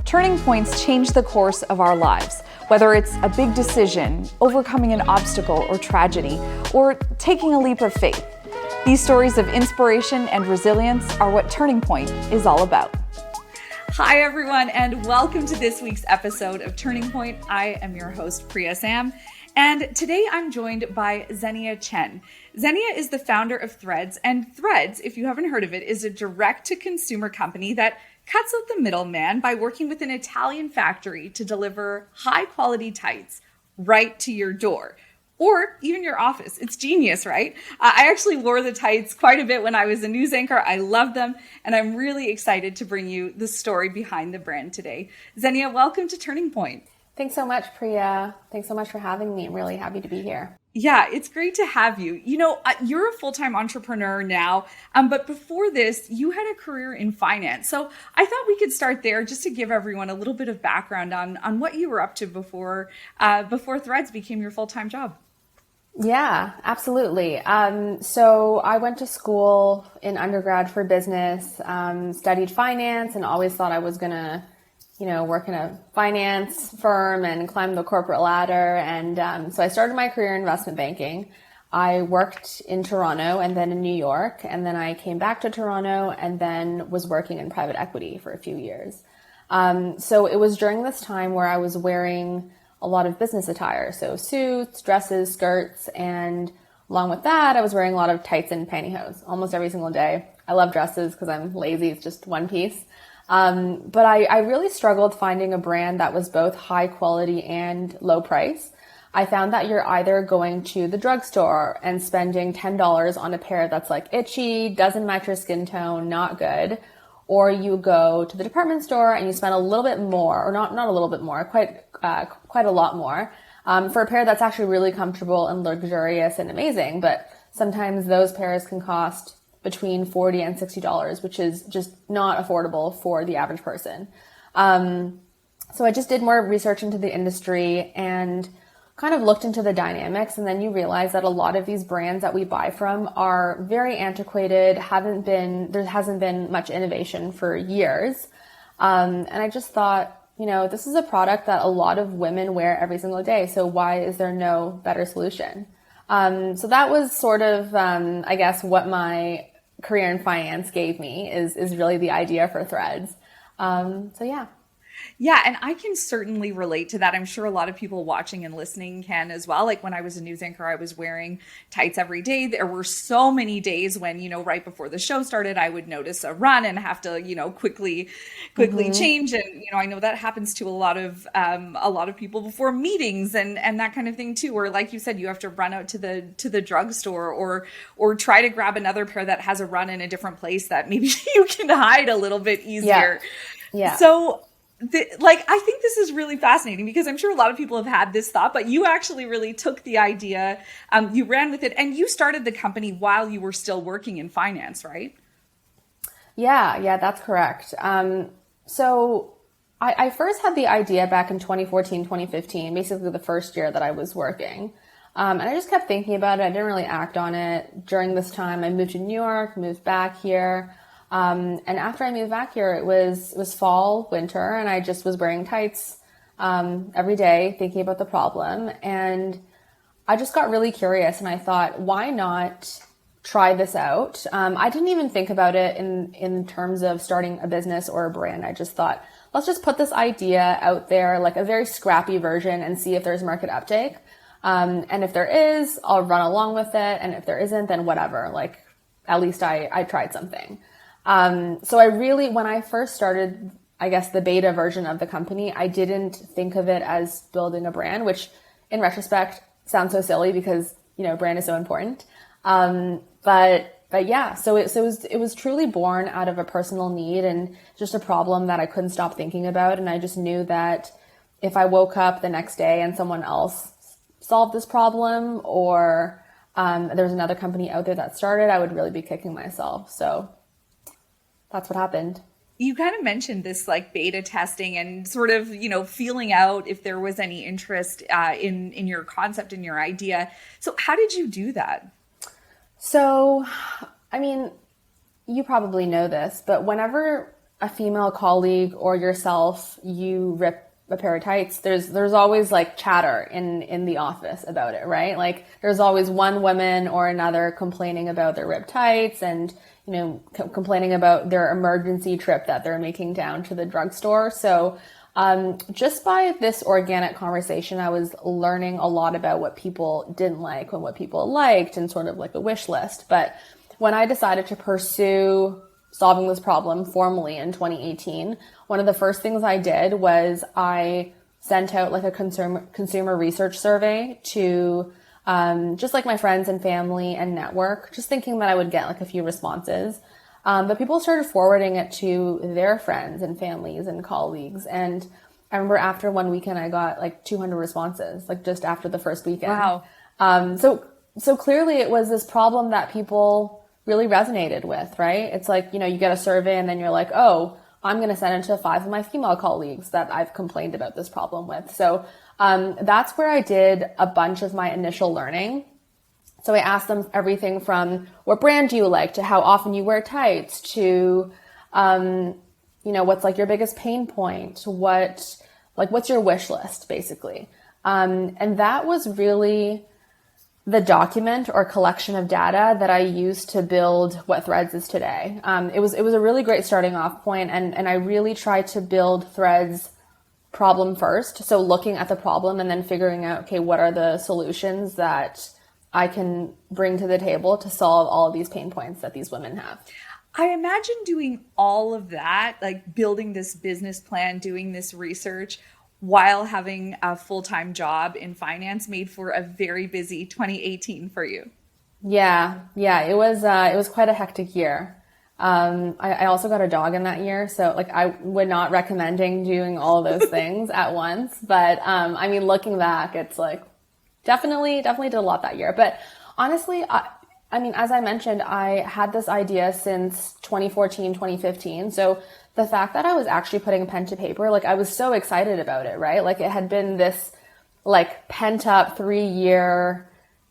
Turning points change the course of our lives, whether it's a big decision, overcoming an obstacle or tragedy, or taking a leap of faith. These stories of inspiration and resilience are what Turning Point is all about. Hi, everyone, and welcome to this week's episode of Turning Point. I am your host, Priya Sam, and today I'm joined by Xenia Chen. Xenia is the founder of Threads, and Threads, if you haven't heard of it, is a direct-to-consumer company that cuts out the middleman by working with an Italian factory to deliver high-quality tights right to your door. Or even your office. It's genius, right? I actually wore the tights quite a bit when I was a news anchor. I love them, and I'm really excited to bring you the story behind the brand today. Xenia, welcome to Turning Point. Thanks so much, Priya. Thanks so much for having me. I'm really happy to be here. Yeah, it's great to have you. You know, you're a full-time entrepreneur now, but before this, you had a career in finance. So I thought we could start there just to give everyone a little bit of background on what you were up to before Threads became your full-time job. Yeah, absolutely. So I went to school in undergrad for business, studied finance, and always thought I was going to, work in a finance firm and climb the corporate ladder. And so I started my career in investment banking. I worked in Toronto and then in New York, and then I came back to Toronto and then was working in private equity for a few years. So it was during this time where I was wearing a lot of business attire. So suits, dresses, skirts, and along with that, I was wearing a lot of tights and pantyhose almost every single day. I love dresses because I'm lazy. It's just one piece. But I really struggled finding a brand that was both high quality and low price. I found that you're either going to the drugstore and spending $10 on a pair that's like itchy, doesn't match your skin tone, not good, or you go to the department store and you spend a little bit more, or not a little bit more, quite a lot more, for a pair that's actually really comfortable and luxurious and amazing. But sometimes those pairs can cost between $40 and $60, which is just not affordable for the average person. So I just did more research into the industry and kind of looked into the dynamics. And then you realize that a lot of these brands that we buy from are very antiquated, there hasn't been much innovation for years. And I just thought, this is a product that a lot of women wear every single day. So why is there no better solution? So that was sort of, I guess, what my career in finance gave me is really the idea for Threads. So yeah. Yeah, and I can certainly relate to that. I'm sure a lot of people watching and listening can as well. Like when I was a news anchor, I was wearing tights every day. There were so many days when, right before the show started, I would notice a run and have to, quickly change. And, I know that happens to a lot of people before meetings and that kind of thing too. Or like you said, you have to run out to the drugstore or try to grab another pair that has a run in a different place that maybe you can hide a little bit easier. Yeah. So I think this is really fascinating because I'm sure a lot of people have had this thought, but you actually really took the idea, you ran with it, and you started the company while you were still working in finance, right? Yeah, that's correct. So I first had the idea back in 2014, 2015, basically the first year that I was working. And I just kept thinking about it. I didn't really act on it. During this time, I moved to New York, moved back here. And after I moved back here, it was fall, winter, and I just was wearing tights, every day, thinking about the problem. And I just got really curious and I thought, why not try this out? I didn't even think about it in terms of starting a business or a brand. I just thought, let's just put this idea out there, like a very scrappy version, and see if there's market uptake. And if there is, I'll run along with it. And if there isn't, then whatever, like at least I tried something. So I really, when I first started, I guess the beta version of the company, I didn't think of it as building a brand, which in retrospect sounds so silly because, brand is so important. But yeah, so it was truly born out of a personal need and just a problem that I couldn't stop thinking about. And I just knew that if I woke up the next day and someone else solved this problem or, there was another company out there that started, I would really be kicking myself. So that's what happened. You kind of mentioned this like beta testing and sort of, feeling out if there was any interest in your concept and your idea. So how did you do that? So, I mean, you probably know this, but whenever a female colleague or yourself, you rip a pair of tights, there's always like chatter in the office about it, right? Like there's always one woman or another complaining about their ripped tights and, complaining about their emergency trip that they're making down to the drugstore. So just by this organic conversation, I was learning a lot about what people didn't like and what people liked and sort of like a wish list. But when I decided to pursue solving this problem formally in 2018, one of the first things I did was I sent out like a consumer research survey to just like my friends and family and network, just thinking that I would get like a few responses. But people started forwarding it to their friends and families and colleagues. And I remember after one weekend, I got like 200 responses, like just after the first weekend. Wow. So clearly it was this problem that people really resonated with, right? It's like, you get a survey and then you're like, oh, I'm going to send it to 5 of my female colleagues that I've complained about this problem with. So that's where I did a bunch of my initial learning. So I asked them everything from what brand do you like to how often you wear tights to, what's like your biggest pain point, what's your wish list basically. And that was really the document or collection of data that I used to build what Threads is today. It was a really great starting off point, and I really tried to build Threads problem first. So looking at the problem and then figuring out, okay, what are the solutions that I can bring to the table to solve all of these pain points that these women have. I imagine doing all of that, like building this business plan, doing this research while having a full-time job in finance made for a very busy 2018 for you. Yeah, it was quite a hectic year. I also got a dog in that year, so like I would not recommending doing all of those things at once. But looking back, it's like definitely did a lot that year. But honestly, as I mentioned, I had this idea since 2014, 2015. So the fact that I was actually putting pen to paper, like I was so excited about it, right? Like it had been this like pent up 3-year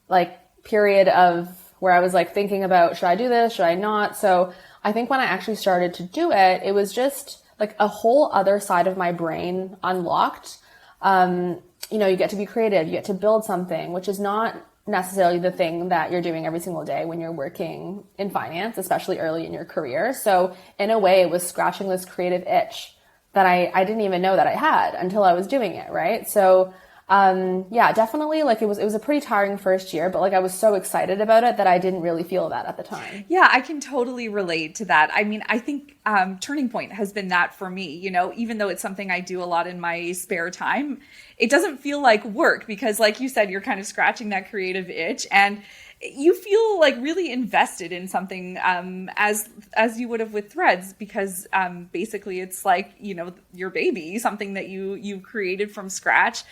like period of where I was like thinking about, should I do this? Should I not? So I think when I actually started to do it, it was just like a whole other side of my brain unlocked. You get to be creative, you get to build something, which is not necessarily the thing that you're doing every single day when you're working in finance, especially early in your career. So in a way, it was scratching this creative itch that I didn't even know that I had until I was doing it, right? So definitely like it was a pretty tiring first year, but like I was so excited about it that I didn't really feel that at the time. Yeah, I can totally relate to that. I mean, I think Turning Point has been that for me, even though it's something I do a lot in my spare time, it doesn't feel like work because like you said, you're kind of scratching that creative itch and you feel like really invested in something as you would have with Threads because basically it's like, your baby, something that you created from scratch.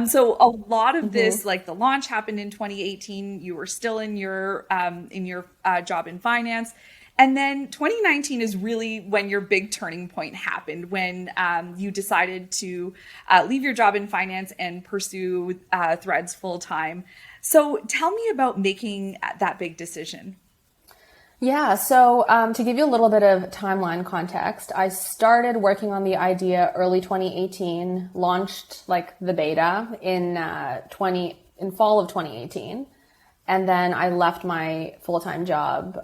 So a lot of this, like the launch happened in 2018. You were still in your job in finance. And then 2019 is really when your big turning point happened, when you decided to leave your job in finance and pursue Threads full time. So tell me about making that big decision. Yeah, so to give you a little bit of timeline context, I started working on the idea early 2018, launched like the beta in fall of 2018. And then I left my full-time job,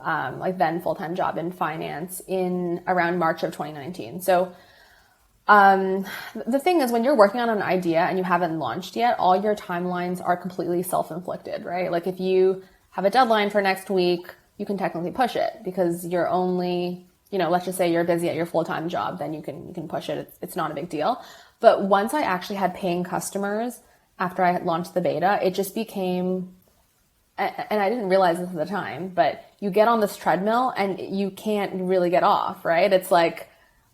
full-time job in finance in around March of 2019. So the thing is when you're working on an idea and you haven't launched yet, all your timelines are completely self-inflicted, right? Like if you have a deadline for next week, you can technically push it because you're only, let's just say you're busy at your full-time job, then you can push it. It's not a big deal. But once I actually had paying customers after I had launched the beta, it just became, and I didn't realize this at the time, but you get on this treadmill and you can't really get off, right? It's like,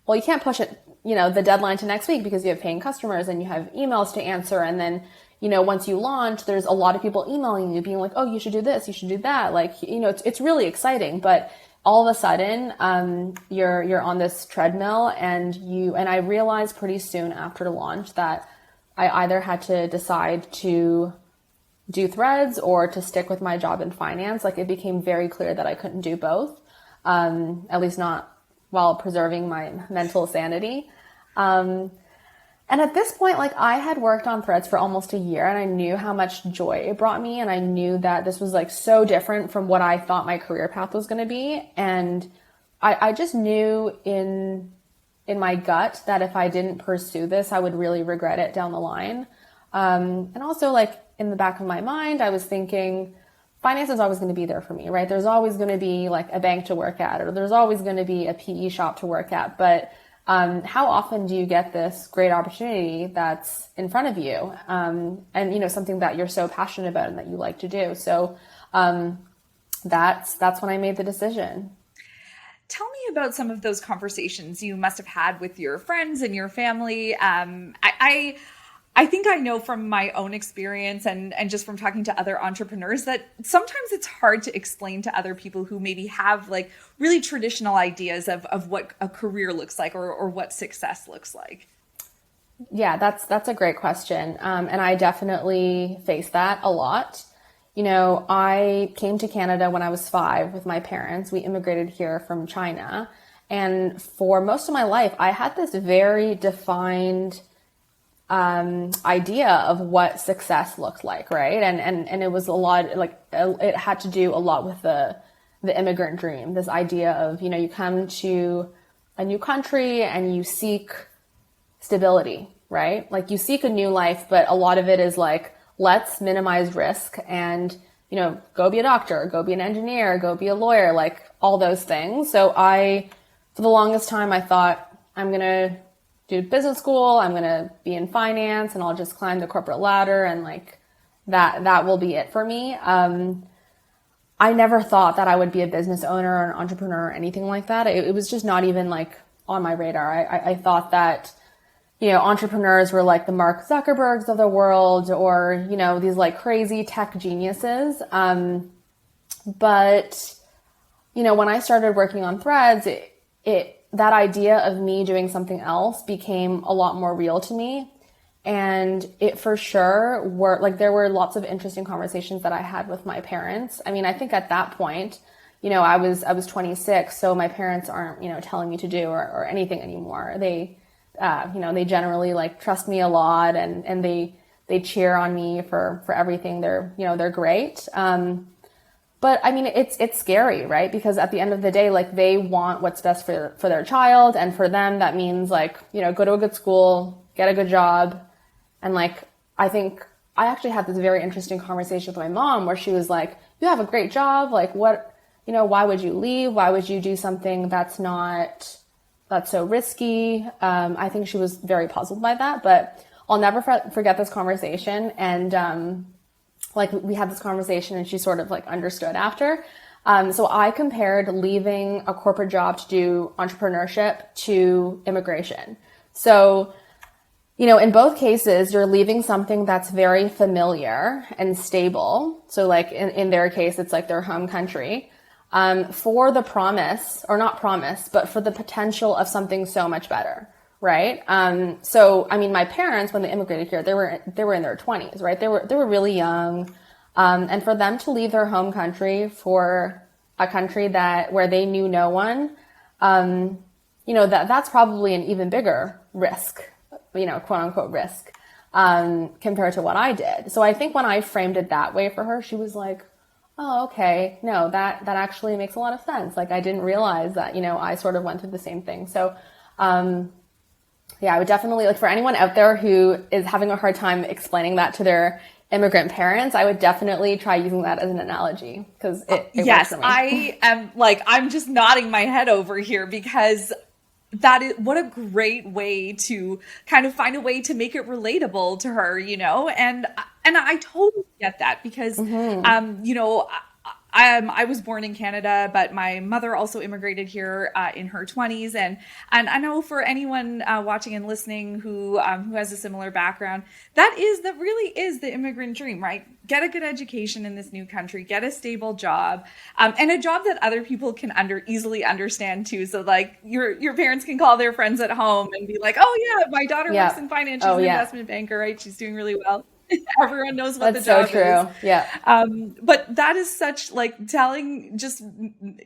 well, you can't push it, the deadline to next week because you have paying customers and you have emails to answer. And then, once you launch, there's a lot of people emailing you being like, oh, you should do this, you should do that. Like, it's really exciting, but all of a sudden, you're on this treadmill and I realized pretty soon after the launch that I either had to decide to do Threads or to stick with my job in finance. Like it became very clear that I couldn't do both, at least not while preserving my mental sanity. And at this point, like I had worked on Threads for almost a year and I knew how much joy it brought me. And I knew that this was like so different from what I thought my career path was going to be. And I just knew in my gut that if I didn't pursue this, I would really regret it down the line. And also like in the back of my mind, I was thinking finance is always going to be there for me, right? There's always going to be like a bank to work at, or there's always going to be a PE shop to work at. But how often do you get this great opportunity that's in front of you? And, you know, something that you're so passionate about and that you like to do. So that's when I made the decision. Tell me about some of those conversations you must have had with your friends and your family. I think I know from my own experience and just from talking to other entrepreneurs that sometimes it's hard to explain to other people who maybe have like really traditional ideas of what a career looks like or what success looks like. Yeah, that's a great question. And I definitely face that a lot. You know, I came to Canada when I was 5 with my parents. We immigrated here from China. And for most of my life, I had this very defined idea of what success looked like, right? And it was a lot, like, it had to do a lot with the immigrant dream, this idea of, you know, you come to a new country and you seek stability, right? Like you seek a new life, but a lot of it is like, let's minimize risk and, you know, go be a doctor, go be an engineer, go be a lawyer, like all those things. So for the longest time, I thought I'm going to do business school. I'm going to be in finance and I'll just climb the corporate ladder and like that will be it for me. I never thought that I would be a business owner or an entrepreneur or anything like that. It was just not even like on my radar. I thought that, you know, entrepreneurs were like the Mark Zuckerbergs of the world or, you know, these like crazy tech geniuses. But, you know, when I started working on Threads, that idea of me doing something else became a lot more real to me. And it for sure there were lots of interesting conversations that I had with my parents. I mean, I think at that point, you know, I was 26, so my parents aren't, you know, telling me to do or anything anymore. They, you know, they generally like trust me a lot and they cheer on me for everything. They're great. But I mean, it's scary, right? Because at the end of the day, like they want what's best for their child. And for them, that means like, you know, go to a good school, get a good job. And like, I think I actually had this very interesting conversation with my mom where she was like, you have a great job. Like what, you know, why would you leave? Why would you do something that's so risky? I think she was very puzzled by that, but I'll never forget this conversation. And, like we had this conversation and she sort of like understood after. So I compared leaving a corporate job to do entrepreneurship to immigration. So, you know, in both cases, you're leaving something that's very familiar and stable. So like in their case, it's like their home country, for the promise, or not promise, but for the potential of something so much better. Right. So, I mean, my parents, when they immigrated here, they were in their 20s, right? They were really young. And for them to leave their home country for a country where they knew no one, you know, that's probably an even bigger risk, you know, quote unquote risk, compared to what I did. So I think when I framed it that way for her, she was like, oh, okay. No, that actually makes a lot of sense. Like I didn't realize that, you know, I sort of went through the same thing. So, yeah, I would definitely, like for anyone out there who is having a hard time explaining that to their immigrant parents, I would definitely try using that as an analogy because it yes, works for me. I am like, I'm just nodding my head over here because that is what a great way to kind of find a way to make it relatable to her, you know, and I totally get that because, you know, I was born in Canada, but my mother also immigrated here in her 20s. And I know for anyone watching and listening who has a similar background, that really is the immigrant dream, right? Get a good education in this new country, get a stable job, and a job that other people can easily understand too. So like your parents can call their friends at home and be like, oh yeah, my daughter works in finance. She's an investment banker, right? She's doing really well. Everyone knows what That's the job so true. is. Yeah. But that is such like telling, just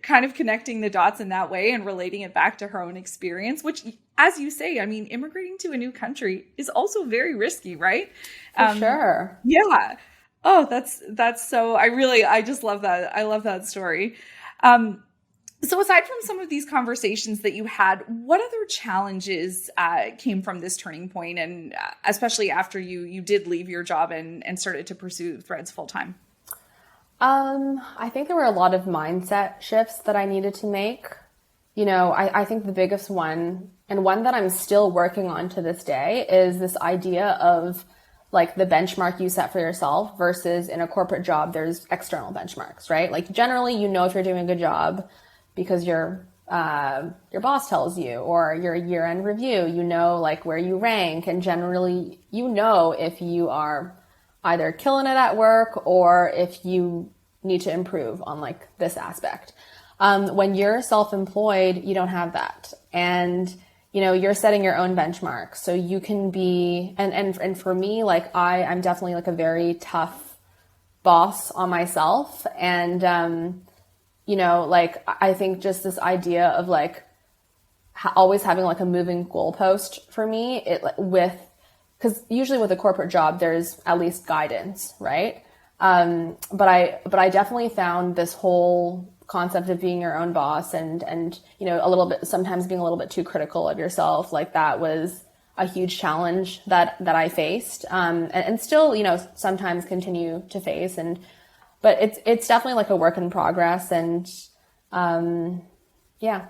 kind of connecting the dots in that way and relating it back to her own experience, which, as you say, I mean, immigrating to a new country is also very risky, right? For sure. Yeah. Oh, that's so, I just love that. I love that story. Um, so aside from some of these conversations that you had, what other challenges came from this turning point, and especially after you did leave your job and started to pursue Threads full time? I think there were a lot of mindset shifts that I needed to make. I think the biggest one, and one that I'm still working on to this day, is this idea of like the benchmark you set for yourself versus in a corporate job, there's external benchmarks, right? Like generally, if you're doing a good job because your boss tells you, or your year-end review, like where you rank, and generally, if you are either killing it at work or if you need to improve on like this aspect. When you're self-employed, you don't have that. And, you're setting your own benchmarks. So you can be, and for me, like I'm definitely like a very tough boss on myself. And, like I think just this idea of like always having like a moving goalpost for me, because usually with a corporate job, there's at least guidance, right? But I definitely found this whole concept of being your own boss and a little bit, sometimes being a little bit too critical of yourself, like that was a huge challenge that I faced, and still, sometimes continue to face. But it's definitely like a work in progress, and yeah.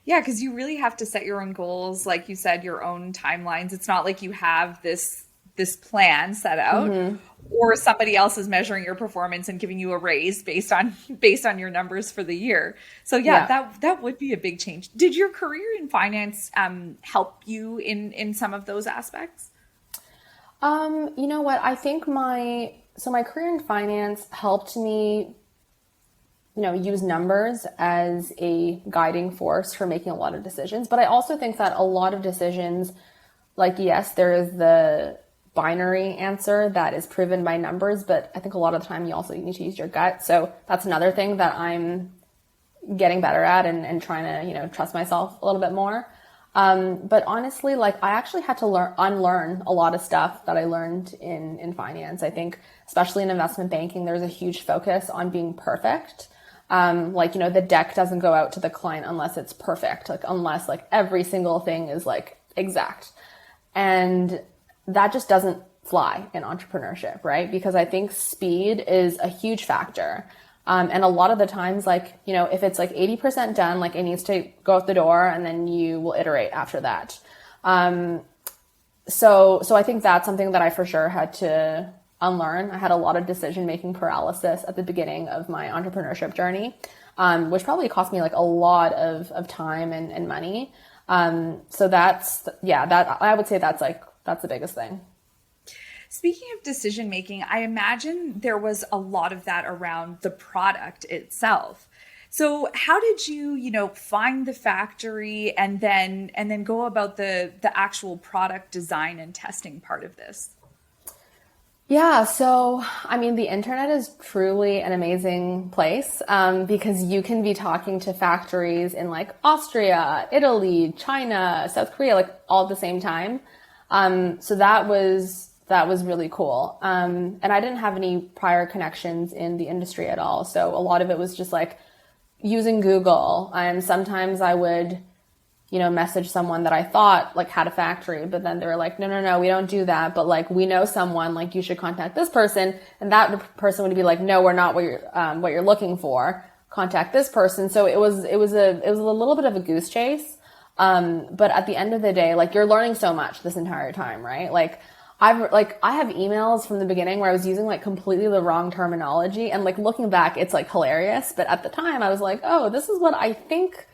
Yeah, because you really have to set your own goals, like you said, your own timelines. It's not like you have this plan set out, or somebody else is measuring your performance and giving you a raise based on your numbers for the year. So that would be a big change. Did your career in finance help you in some of those aspects? You know what? I think my career in finance helped me, use numbers as a guiding force for making a lot of decisions. But I also think that a lot of decisions, like, yes, there is the binary answer that is proven by numbers, but I think a lot of the time you also need to use your gut. So that's another thing that I'm getting better at and trying to, trust myself a little bit more. But honestly, like I actually had to unlearn a lot of stuff that I learned in finance. I think, especially in investment banking, there's a huge focus on being perfect. The deck doesn't go out to the client unless it's perfect, like unless like every single thing is like exact. And that just doesn't fly in entrepreneurship, right? Because I think speed is a huge factor. And a lot of the times, like, if it's like 80% done, like it needs to go out the door and then you will iterate after that. So I think that's something that I for sure had to unlearn. I had a lot of decision-making paralysis at the beginning of my entrepreneurship journey, which probably cost me like a lot of time and money. So that I would say that's the biggest thing. Speaking of decision making, I imagine there was a lot of that around the product itself. So how did you, find the factory and then go about the actual product design and testing part of this? Yeah, so I mean, the internet is truly an amazing place, because you can be talking to factories in like Austria, Italy, China, South Korea, like all at the same time. So that was really cool. And I didn't have any prior connections in the industry at all. So a lot of it was just like using Google. And sometimes I would, message someone that I thought like had a factory, but then they were like, no, we don't do that. But like, we know someone, like you should contact this person. And that person would be like, no, we're not what you're looking for. Contact this person. So it was a little bit of a goose chase. But at the end of the day, like you're learning so much this entire time, right? Like I have emails from the beginning where I was using like completely the wrong terminology, and like looking back, it's like hilarious. But at the time I was like, oh, this is what I think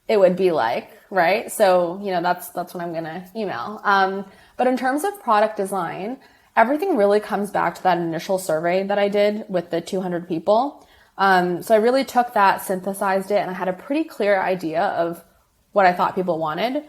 it would be like, right? So, that's what I'm going to email. But in terms of product design, everything really comes back to that initial survey that I did with the 200 people. So I really took that, synthesized it, and I had a pretty clear idea of what I thought people wanted.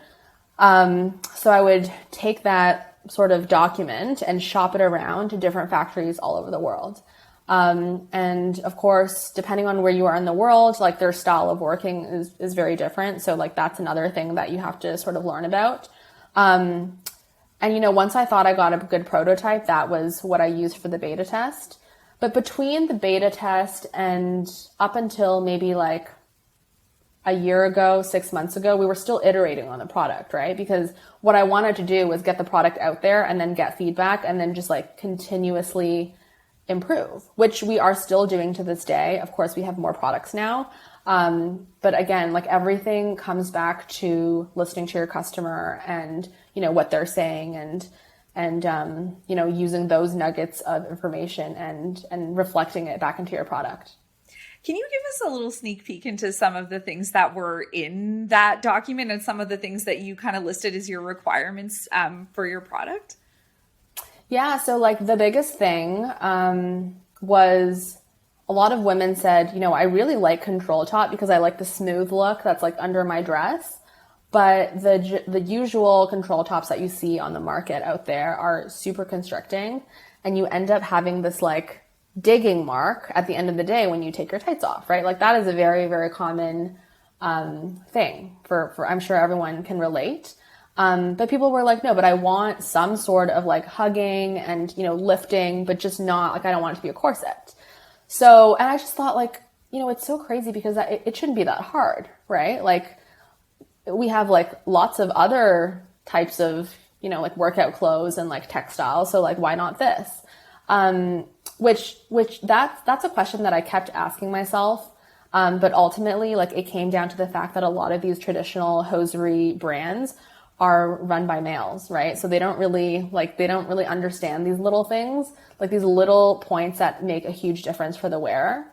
So I would take that sort of document and shop it around to different factories all over the world. And of course, depending on where you are in the world, like their style of working is very different. So like that's another thing that you have to sort of learn about. And once I thought I got a good prototype, that was what I used for the beta test. But between the beta test and up until maybe like a year ago, 6 months ago, we were still iterating on the product, right? Because what I wanted to do was get the product out there and then get feedback and then just like continuously improve, which we are still doing to this day. Of course, we have more products now. But again, like everything comes back to listening to your customer and, what they're saying and using those nuggets of information and reflecting it back into your product. Can you give us a little sneak peek into some of the things that were in that document and some of the things that you kind of listed as your requirements for your product? Yeah, so like the biggest thing was a lot of women said, I really like control top because I like the smooth look that's like under my dress. But the usual control tops that you see on the market out there are super constricting, and you end up having this like digging mark at the end of the day when you take your tights off, right? Like that is a very, very common thing for I'm sure everyone can relate. But people were like, no, but I want some sort of like hugging and, lifting, but just not like, I don't want it to be a corset. So, and I just thought like, it's so crazy because it shouldn't be that hard, right? Like we have like lots of other types of, like workout clothes and like textiles. So like, why not this? Which that's a question that I kept asking myself. But ultimately, like it came down to the fact that a lot of these traditional hosiery brands are run by males, right? So they don't really understand these little things, like these little points that make a huge difference for the wearer.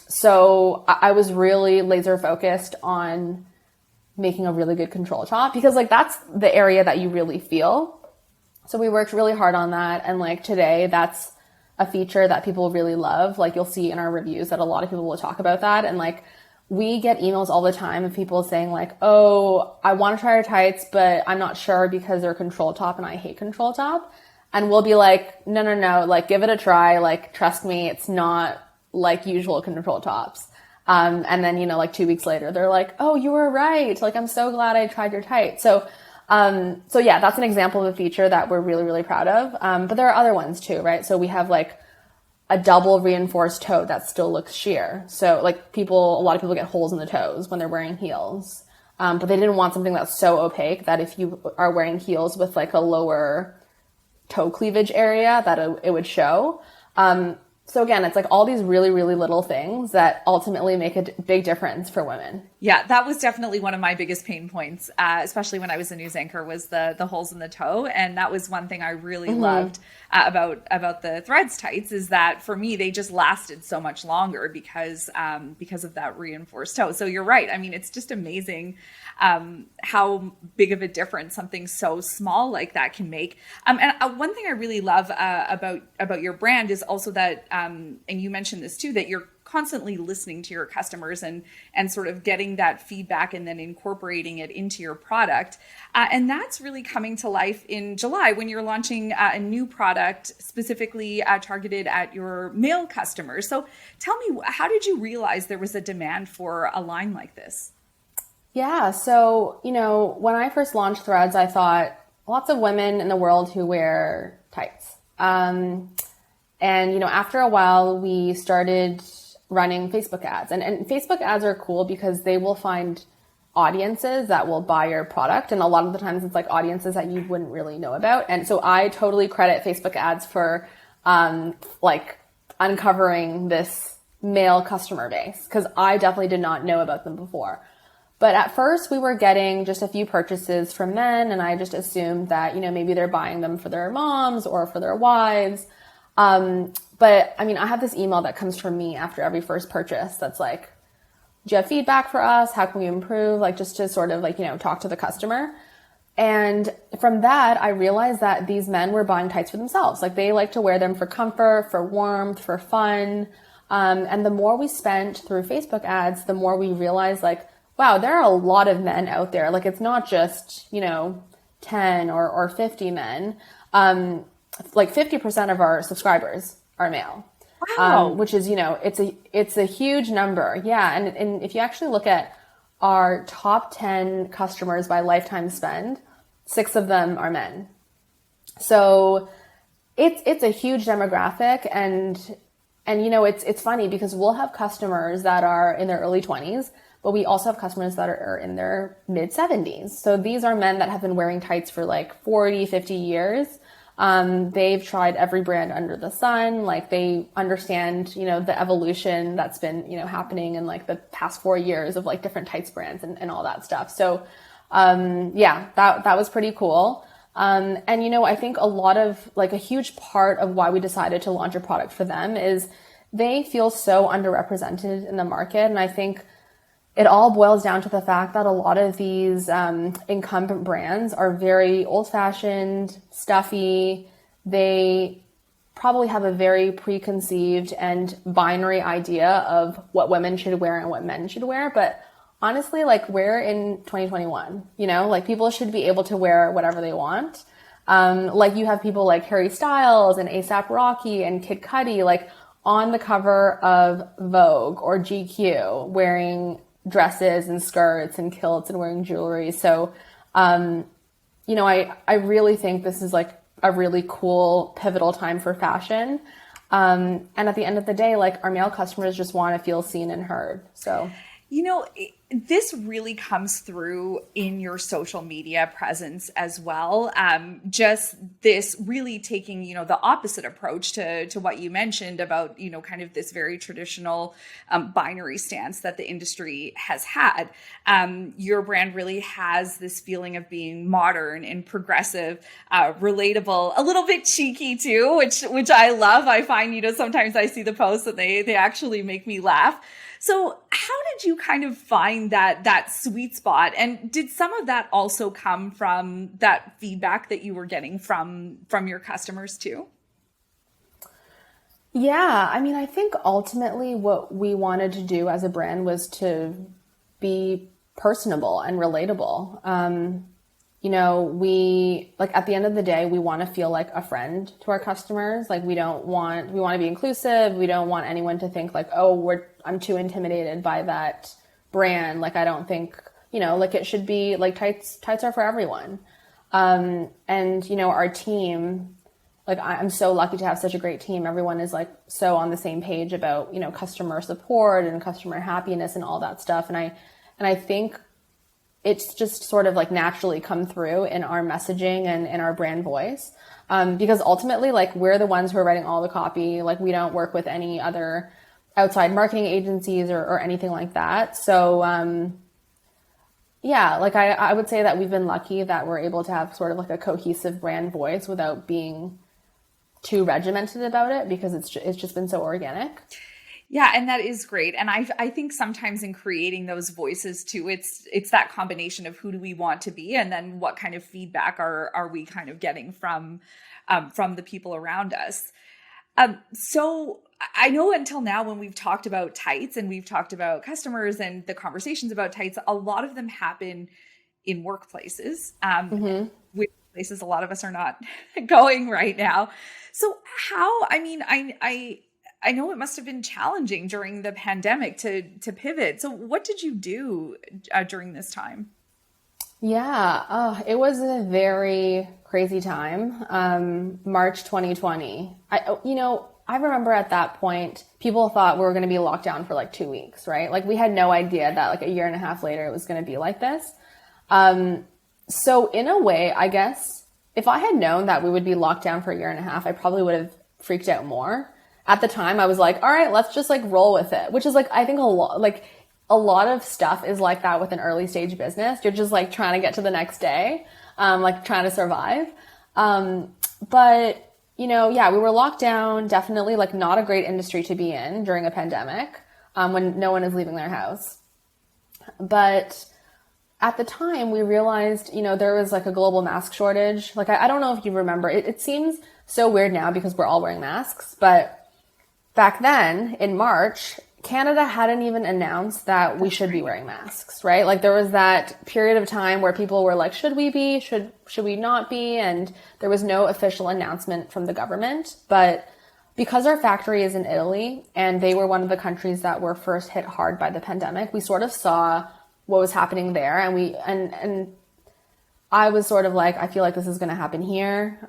So I was really laser focused on making a really good control top because like that's the area that you really feel. So we worked really hard on that. And like today, that's a feature that people really love. Like you'll see in our reviews that a lot of people will talk about that. And like we get emails all the time of people saying like, oh, I want to try your tights, but I'm not sure because they're control top and I hate control top. And we'll be like, no, like give it a try. Like, trust me, it's not like usual control tops. And then, like 2 weeks later, they're like, oh, you were right. Like, I'm so glad I tried your tights. So yeah, that's an example of a feature that we're really, really proud of. But there are other ones too, right? So we have like a double reinforced toe that still looks sheer. So like a lot of people get holes in the toes when they're wearing heels. But they didn't want something that's so opaque that if you are wearing heels with like a lower toe cleavage area that it would show. So again, it's like all these really, really little things that ultimately make a big difference for women. Yeah, that was definitely one of my biggest pain points, especially when I was a news anchor, was the holes in the toe. And that was one thing I really loved about the Threads tights, is that for me, they just lasted so much longer because of that reinforced toe. So you're right. I mean, it's just amazing how big of a difference something so small like that can make. And one thing I really love about your brand is also that, and you mentioned this too, that you're constantly listening to your customers and sort of getting that feedback and then incorporating it into your product. And that's really coming to life in July when you're launching a new product specifically targeted at your male customers. So tell me, how did you realize there was a demand for a line like this? Yeah. So, when I first launched Threads, I thought lots of women in the world who wear tights. And, after a while, we started running Facebook ads. And Facebook ads are cool because they will find audiences that will buy your product. And a lot of the times it's like audiences that you wouldn't really know about. And so I totally credit Facebook ads for uncovering this male customer base, because I definitely did not know about them before. But at first we were getting just a few purchases from men, and I just assumed that, maybe they're buying them for their moms or for their wives. But I mean, I have this email that comes from me after every first purchase that's like, do you have feedback for us? How can we improve? Like, just to sort of talk to the customer. And from that, I realized that these men were buying tights for themselves. Like, they like to wear them for comfort, for warmth, for fun. And the more we spent through Facebook ads, the more we realized like, wow, there are a lot of men out there. Like, it's not just, 10 or 50 men, like 50% of our subscribers are male. Wow. Which is, it's a huge number. Yeah. And if you actually look at our top 10 customers by lifetime spend, 6 of them are men. So it's a huge demographic. And it's funny because we'll have customers that are in their early 20s, but we also have customers that are in their mid 70s. So these are men that have been wearing tights for like 40, 50 years. They've tried every brand under the sun. Like they understand, the evolution that's been, happening in like the past 4 years of like different tights brands and all that stuff. So, that was pretty cool. I think a huge part of why we decided to launch a product for them is they feel so underrepresented in the market. And I think it all boils down to the fact that a lot of these incumbent brands are very old-fashioned, stuffy. They probably have a very preconceived and binary idea of what women should wear and what men should wear. But honestly, like we're in 2021, like people should be able to wear whatever they want. Like you have people like Harry Styles and A$AP Rocky and Kid Cudi, like on the cover of Vogue or GQ wearing dresses and skirts and kilts and wearing jewelry. So, I really think this is like a really cool pivotal time for fashion. And at the end of the day, like our male customers just want to feel seen and heard. So, this really comes through in your social media presence as well. Just this really taking, the opposite approach to what you mentioned about, kind of this very traditional binary stance that the industry has had. Your brand really has this feeling of being modern and progressive, relatable, a little bit cheeky too, which I love. I find, sometimes I see the posts and they actually make me laugh. So how did you kind of find that sweet spot? And did some of that also come from that feedback that you were getting from your customers too? Yeah, I think ultimately what we wanted to do as a brand was to be personable and relatable. We like at the end of the day, we want to feel like a friend to our customers. Like we want to be inclusive. We don't want anyone to think like, oh, I'm too intimidated by that brand. Like, I don't think, like it should be like tights are for everyone. Our team, like I'm so lucky to have such a great team. Everyone is like so on the same page about, customer support and customer happiness and all that stuff. And I think it's just sort of like naturally come through in our messaging and in our brand voice. Because ultimately, like we're the ones who are writing all the copy. Like we don't work with any other outside marketing agencies or anything like that. So, like I would say that we've been lucky that we're able to have sort of like a cohesive brand voice without being too regimented about it because it's just been so organic. Yeah, and that is great. And I think sometimes in creating those voices too, it's that combination of who do we want to be and then what kind of feedback are we kind of getting from the people around us. So I know until now when we've talked about tights and we've talked about customers and the conversations about tights, a lot of them happen in workplaces, which places a lot of us are not going right now. So how, I know it must have been challenging during the pandemic to pivot. So what did you do during this time? Yeah, it was a very crazy time. March 2020. I remember at that point, people thought we were going to be locked down for like 2 weeks, right? Like we had no idea that like a year and a half later it was going to be like this. So in a way, I guess if I had known that we would be locked down for a year and a half, I probably would have freaked out more. At the time, I was like, all right, let's just like roll with it, which is like, I think a lot of stuff is like that with an early stage business. You're just like trying to get to the next day, like trying to survive. But we were locked down, definitely like not a great industry to be in during a pandemic, when no one is leaving their house. But at the time we realized, there was like a global mask shortage. Like, I don't know if you remember, it seems so weird now because we're all wearing masks, but back then in March, Canada hadn't even announced that we should be wearing masks, right? Like there was that period of time where people were like, should we be, should we not be? And there was no official announcement from the government. But because our factory is in Italy and they were one of the countries that were first hit hard by the pandemic, we sort of saw what was happening there. And I was sort of like, I feel like this is going to happen here.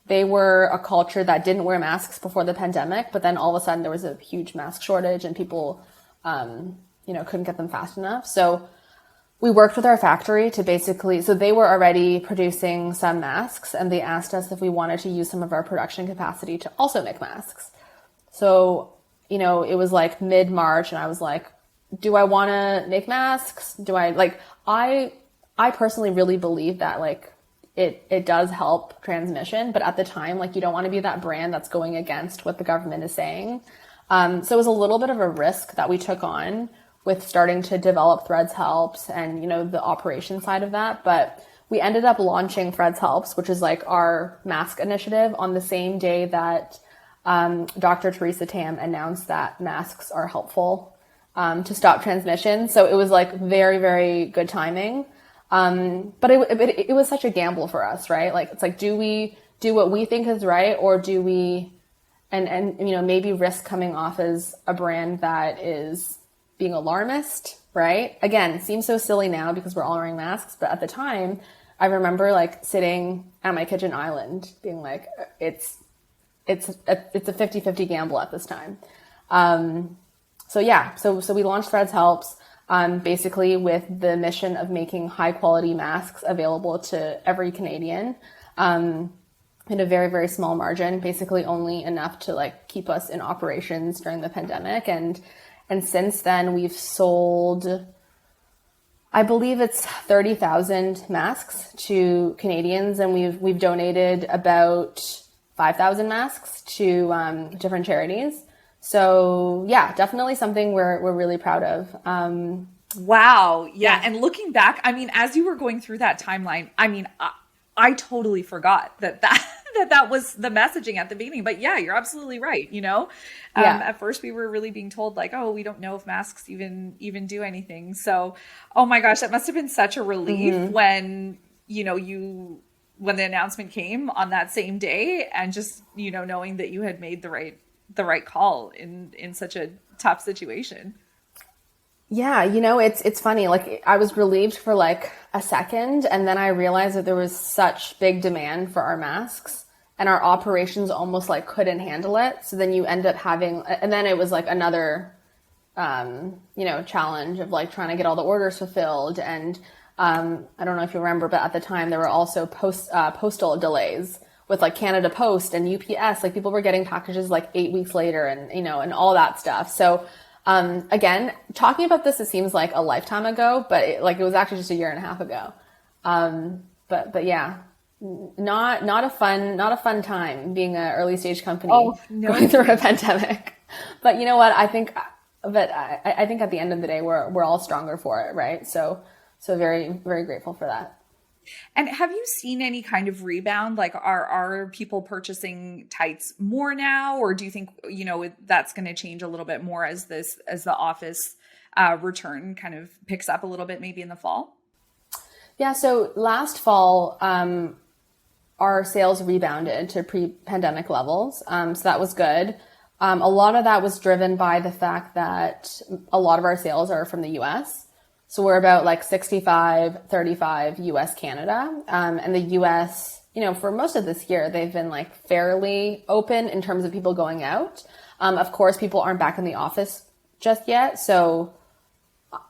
They were a culture that didn't wear masks before the pandemic, but then all of a sudden there was a huge mask shortage and people, couldn't get them fast enough. So we worked with our factory to basically, so they were already producing some masks and they asked us if we wanted to use some of our production capacity to also make masks. So, it was like mid-March and I was like, do I want to make masks? I personally really believe that it does help transmission, but at the time, you don't want to be that brand that's going against what the government is saying. So it was a little bit of a risk that we took on with starting to develop Threads Helps and, the operation side of that. But we ended up launching Threads Helps, which is our mask initiative, on the same day that Dr. Theresa Tam announced that masks are helpful to stop transmission. So it was very, very good timing. But it was such a gamble for us, right? Do we do what we think is right, or do we, and maybe risk coming off as a brand that is being alarmist, right? Again, it seems so silly now because we're all wearing masks, but at the time, I remember sitting at my kitchen island being like, it's a 50-50 gamble at this time. So we launched Threads Helps. Basically with the mission of making high quality masks available to every Canadian, in a very, very small margin, basically only enough to keep us in operations during the pandemic. And since then we've sold, I believe it's 30,000 masks to Canadians, and we've donated about 5,000 masks to different charities. So yeah, definitely something we're really proud of. Wow. Yeah. And looking back, as you were going through that timeline, I totally forgot that was the messaging at the beginning, but yeah, you're absolutely right. At first we were really being told oh, we don't know if masks even do anything. So, oh my gosh, that must've been such a relief when, when the announcement came on that same day, and just, knowing that you had made the right call in such a tough situation. Yeah, it's funny. I was relieved for a second, and then I realized that there was such big demand for our masks and our operations almost couldn't handle it. So then you end up having, and then it was another, challenge of trying to get all the orders fulfilled. And, I don't know if you remember, but at the time there were also postal delays with Canada Post and UPS. People were getting packages 8 weeks later, and and all that stuff. So again, talking about this, it seems like a lifetime ago, but it was actually just a year and a half ago. But yeah, not a fun time being an early stage company going through a pandemic. But you know what? I think at the end of the day, we're all stronger for it, right? So very, very grateful for that. And have you seen any kind of rebound? Are people purchasing tights more now, or do you think, that's going to change a little bit more as the office return kind of picks up a little bit, maybe in the fall? Yeah. So last fall, our sales rebounded to pre-pandemic levels. So that was good. A lot of that was driven by the fact that a lot of our sales are from the US. So we're about 65, 35 US, Canada. And the US, for most of this year, they've been fairly open in terms of people going out. Of course, people aren't back in the office just yet. So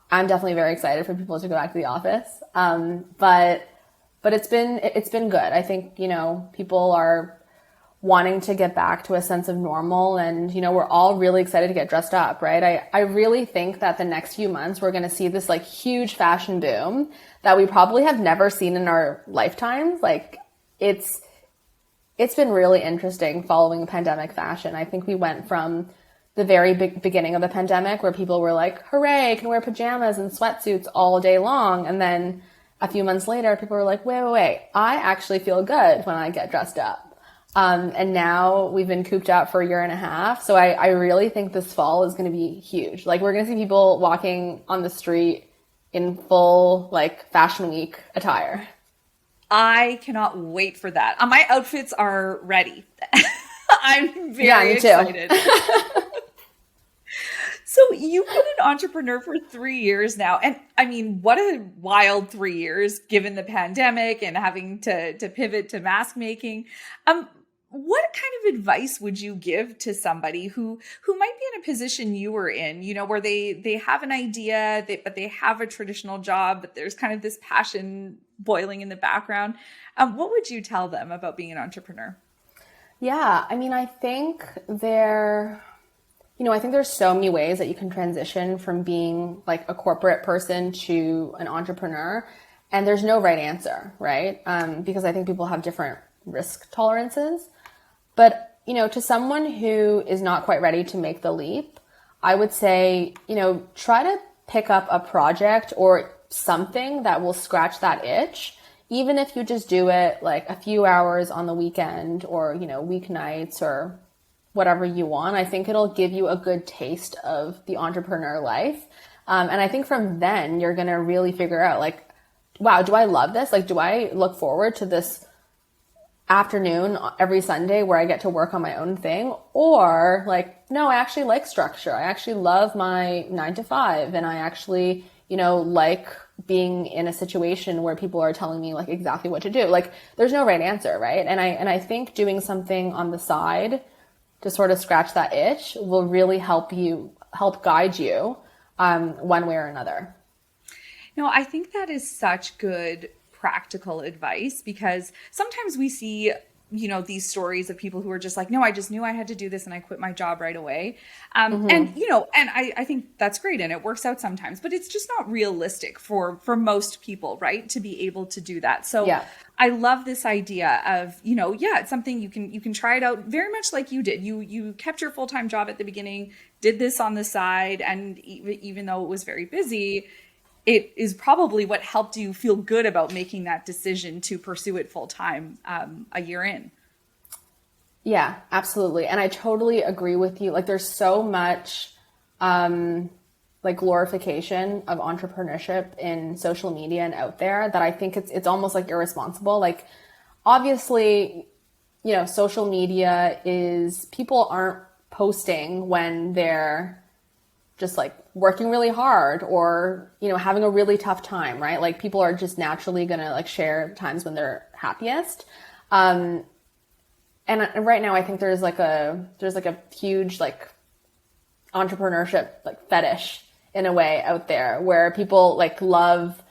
I'm definitely very excited for people to go back to the office. But it's been good. I think, people are wanting to get back to a sense of normal, and we're all really excited to get dressed up, right? I really think that the next few months we're going to see this huge fashion boom that we probably have never seen in our lifetimes. It's been really interesting following pandemic fashion. I think we went from the very beginning of the pandemic where people were hooray, can wear pajamas and sweatsuits all day long, and then a few months later people were wait, I actually feel good when I get dressed up. And now we've been cooped out for a year and a half. So I really think this fall is going to be huge. Like we're going to see people walking on the street in full like fashion week attire. I cannot wait for that. My outfits are ready. I'm very me excited. So you've been an entrepreneur for 3 years now. And I mean, what a wild 3 years given the pandemic and having to pivot to mask making. What kind of advice would you give to somebody who might be in a position you were in, you know, where they have an idea, but they have a traditional job, but there's kind of this passion boiling in the background. What would you tell them about being an entrepreneur? Yeah, I mean, I think there's so many ways that you can transition from being like a corporate person to an entrepreneur, and there's no right answer, right? Because I think people have different risk tolerances. But, you know, to someone who is not quite ready to make the leap, I would say, you know, try to pick up a project or something that will scratch that itch, even if you just do it like a few hours on the weekend or, you know, weeknights or whatever you want. I think it'll give you a good taste of the entrepreneur life. And I think from then you're going to really figure out like, wow, do I love this? Like, do I look forward to this afternoon every Sunday where I get to work on my own thing? Or like, no, I actually like structure. I actually love my 9 to 5. And I actually, you know, like being in a situation where people are telling me like exactly what to do. Like there's no right answer, right? And I think doing something on the side to sort of scratch that itch will really help guide you one way or another. No, I think that is such good practical advice, because sometimes we see, you know, these stories of people who are just like, no, I just knew I had to do this and I quit my job right away. And, you know, and I think that's great and it works out sometimes, but it's just not realistic for most people, right? To be able to do that. So yeah. I love this idea of, you know, yeah, it's something you can try it out very much like you did. You kept your full-time job at the beginning, did this on the side. And even though it was very busy, it is probably what helped you feel good about making that decision to pursue it full time a year in. Yeah, absolutely. And I totally agree with you. Like there's so much like glorification of entrepreneurship in social media and out there that I think it's almost like irresponsible. Like obviously, you know, social media is, people aren't posting when they're just like working really hard or, you know, having a really tough time, right? Like people are just naturally going to like share times when they're happiest. And right now I think there's like a huge like entrepreneurship like fetish in a way out there where people like love,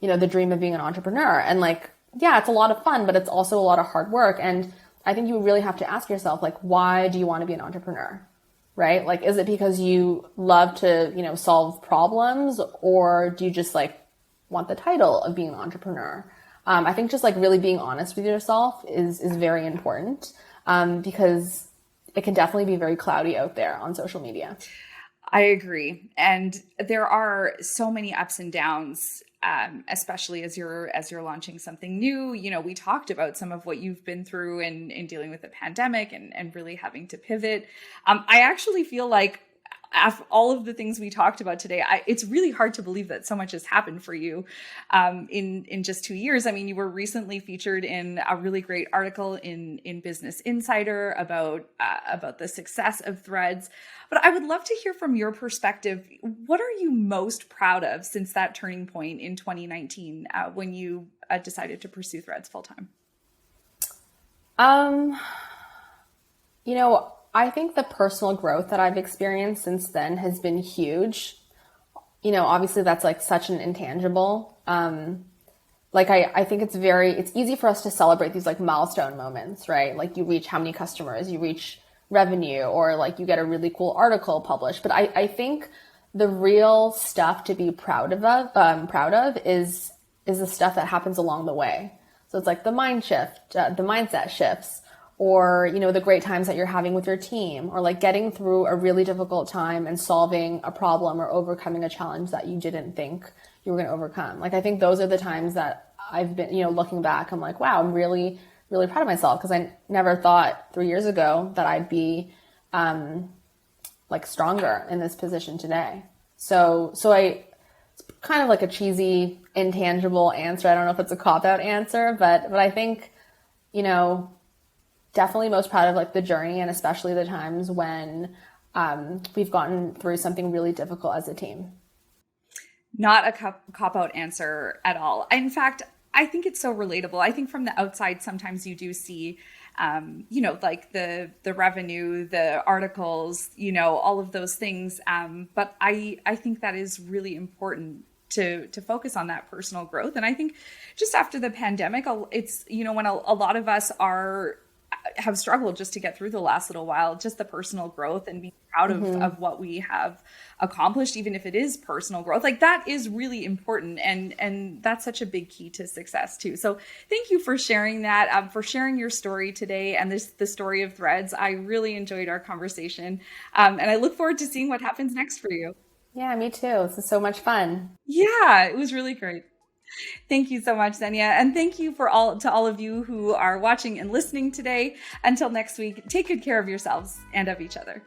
you know, the dream of being an entrepreneur. And like, yeah, it's a lot of fun, but it's also a lot of hard work. And I think you really have to ask yourself, like, why do you want to be an entrepreneur? Right? Like, is it because you love to, you know, solve problems, or do you just like want the title of being an entrepreneur? I think just like really being honest with yourself is very important, because it can definitely be very cloudy out there on social media. I agree. And there are so many ups and downs, especially as you're launching something new. You know, we talked about some of what you've been through in dealing with the pandemic and really having to pivot. I actually feel like after all of the things we talked about today, it's really hard to believe that so much has happened for you in just 2 years. I mean, you were recently featured in a really great article in Business Insider about the success of Threads. But I would love to hear from your perspective. What are you most proud of since that turning point in 2019 when you decided to pursue Threads full time? You know, I think the personal growth that I've experienced since then has been huge. You know, obviously that's like such an intangible. Like I think it's easy for us to celebrate these like milestone moments, right? Like you reach how many customers, you reach revenue, or like you get a really cool article published. But I think the real stuff to be proud of is the stuff that happens along the way. So it's like the mindset shifts, or, you know, the great times that you're having with your team, or like getting through a really difficult time and solving a problem or overcoming a challenge that you didn't think you were going to overcome. Like, I think those are the times that I've been, you know, looking back, I'm like, wow, I'm really really proud of myself because I never thought 3 years ago that I'd be like stronger in this position today. So I, it's kind of like a cheesy, intangible answer. I don't know if it's a cop-out answer, but I think, definitely most proud of like the journey, and especially the times when we've gotten through something really difficult as a team. Not a cop-out answer at all. In fact, I think it's so relatable. I think from the outside, sometimes you do see, like the revenue, the articles, all of those things. But I think that is really important to focus on that personal growth. And I think just after the pandemic, it's, when a lot of us have struggled just to get through the last little while, just the personal growth and being proud of what we have accomplished, even if it is personal growth, like that is really important. And that's such a big key to success too. So thank you for sharing that, for sharing your story today and the story of Threads. I really enjoyed our conversation. And I look forward to seeing what happens next for you. Yeah, me too. This is so much fun. Yeah, it was really great. Thank you so much, Xenia. And thank you to all of you who are watching and listening today. Until next week, take good care of yourselves and of each other.